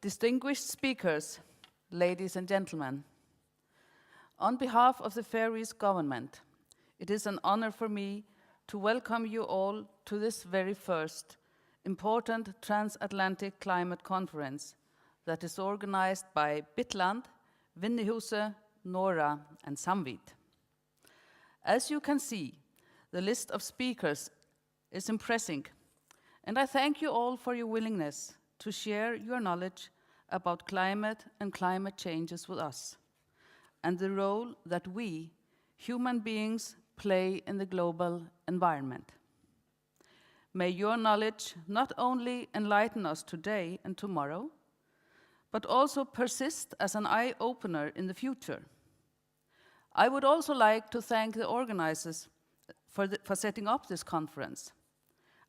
Distinguished speakers, ladies and gentlemen, on behalf of the Faroese government, it is an honor for me to welcome you all to this very first important transatlantic climate conference that is organized by Bitland, Vinnehuset, Nora, and Samvit. As you can see, the list of speakers is impressive, and I thank you all for your willingness to share your knowledge about climate and climate changes with us, and the role that we, human beings, play in the global environment. May your knowledge not only enlighten us today and tomorrow, but also persist as an eye-opener in the future. I would also like to thank the organizers for setting up this conference.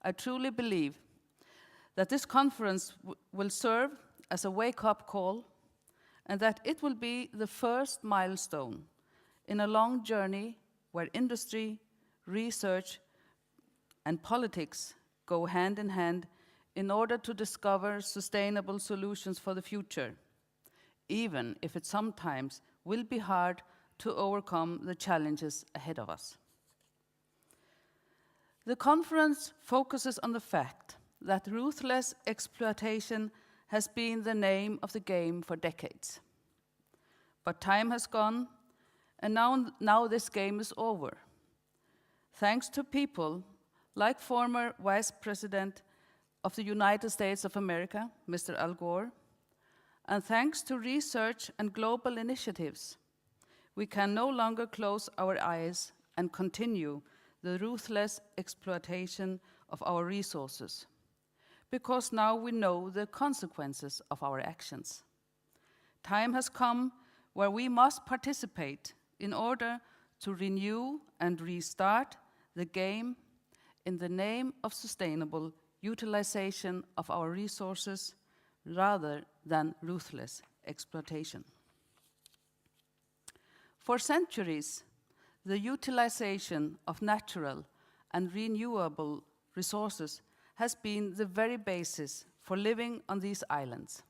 I truly believe that this conference will serve as a wake-up call, and that it will be the first milestone in a long journey where industry, research, and politics go hand in hand in order to discover sustainable solutions for the future, even if it sometimes will be hard to overcome the challenges ahead of us. The conference focuses on the fact that ruthless exploitation has been the name of the game for decades. But time has gone, and now this game is over. Thanks to people like former Vice President of the United States of America, Mr. Al Gore, and thanks to research and global initiatives, we can no longer close our eyes and continue the ruthless exploitation of our resources, because now we know the consequences of our actions. Time has come where we must participate in order to renew and restart the game in the name of sustainable utilization of our resources rather than ruthless exploitation. For centuries, the utilization of natural and renewable resources has been the very basis for living on these islands.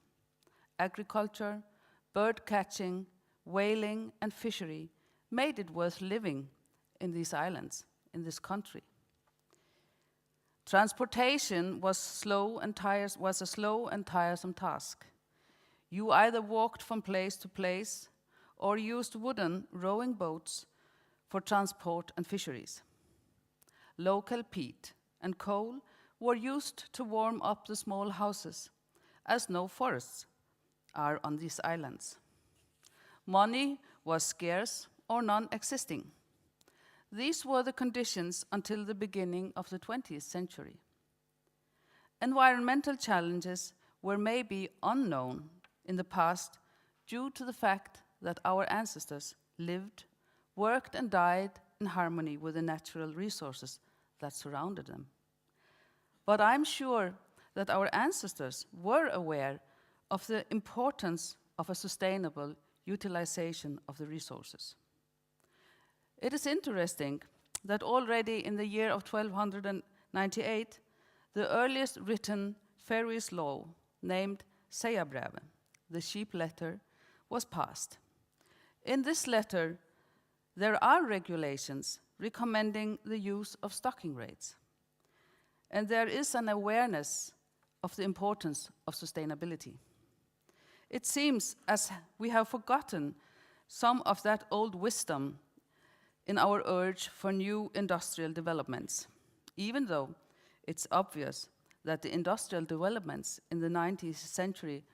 Agriculture, bird catching, whaling, and fishery made it worth living in these islands, in this country. Transportation was a slow and tiresome task. You either walked from place to place or used wooden rowing boats for transport and fisheries. Local peat and coal were used to warm up the small houses, as no forests are on these islands. Money was scarce or non-existing. These were the conditions until the beginning of the 20th century. Environmental challenges were maybe unknown in the past due to the fact that our ancestors lived, worked, and died in harmony with the natural resources that surrounded them. But I'm sure that our ancestors were aware of the importance of a sustainable utilization of the resources. It is interesting that already in the year of 1298, the earliest written Faroese law, named Neystabø, the sheep letter, was passed. In this letter, there are regulations recommending the use of stocking rates. And there is an awareness of the importance of sustainability. It seems as we have forgotten some of that old wisdom in our urge for new industrial developments, even though it's obvious that the industrial developments in the 19th century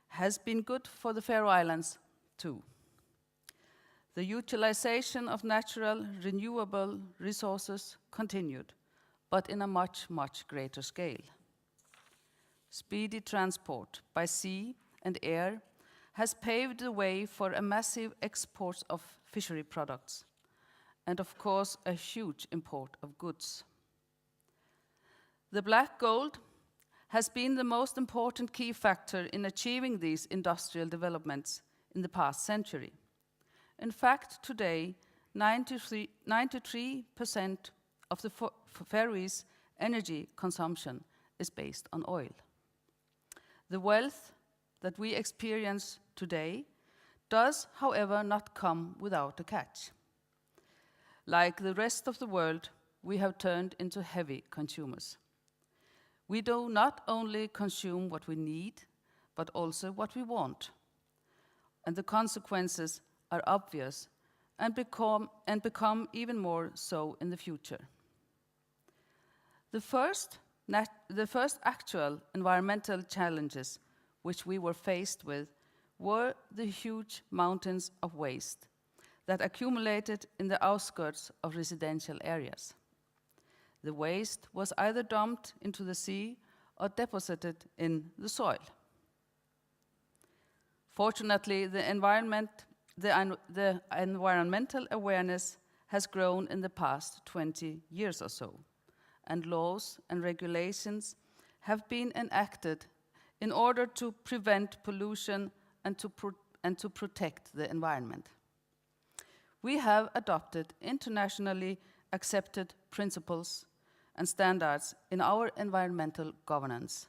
has been good for the Faroe Islands too. The utilization of natural, renewable resources continued, but in a much, much greater scale. Speedy transport by sea and air has paved the way for a massive export of fishery products, and of course a huge import of goods. The black gold has been the most important key factor in achieving these industrial developments in the past century. In fact, today, 93% of the Faroese energy consumption is based on oil. The wealth that we experience today does, however, not come without a catch. Like the rest of the world, we have turned into heavy consumers. We do not only consume what we need, but also what we want. And the consequences are obvious and become even more so in the future. The first actual environmental challenges which we were faced with were the huge mountains of waste that accumulated in the outskirts of residential areas. The waste was either dumped into the sea or deposited in the soil. Fortunately, the environmental awareness has grown in the past 20 years or so, and laws and regulations have been enacted in order to prevent pollution and to protect the environment. We have adopted internationally accepted principles and standards in our environmental governance,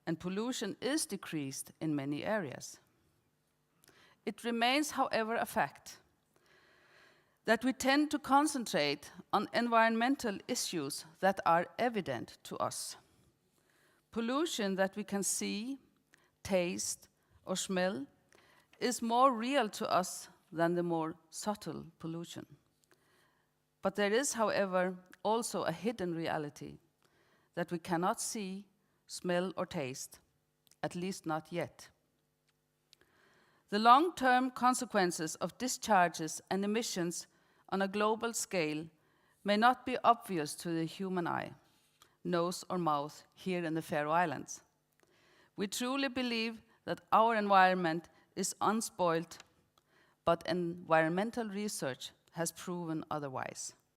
and pollution is decreased in many areas. It remains, however, a fact that we tend to concentrate on environmental issues that are evident to us. Pollution that we can see, taste, or smell is more real to us than the more subtle pollution. But there is, however, also a hidden reality that we cannot see, smell, or taste, at least not yet. The long-term consequences of discharges and emissions on a global scale may not be obvious to the human eye, nose, or mouth here in the Faroe Islands. We truly believe that our environment is unspoiled, but environmental research has proven otherwise.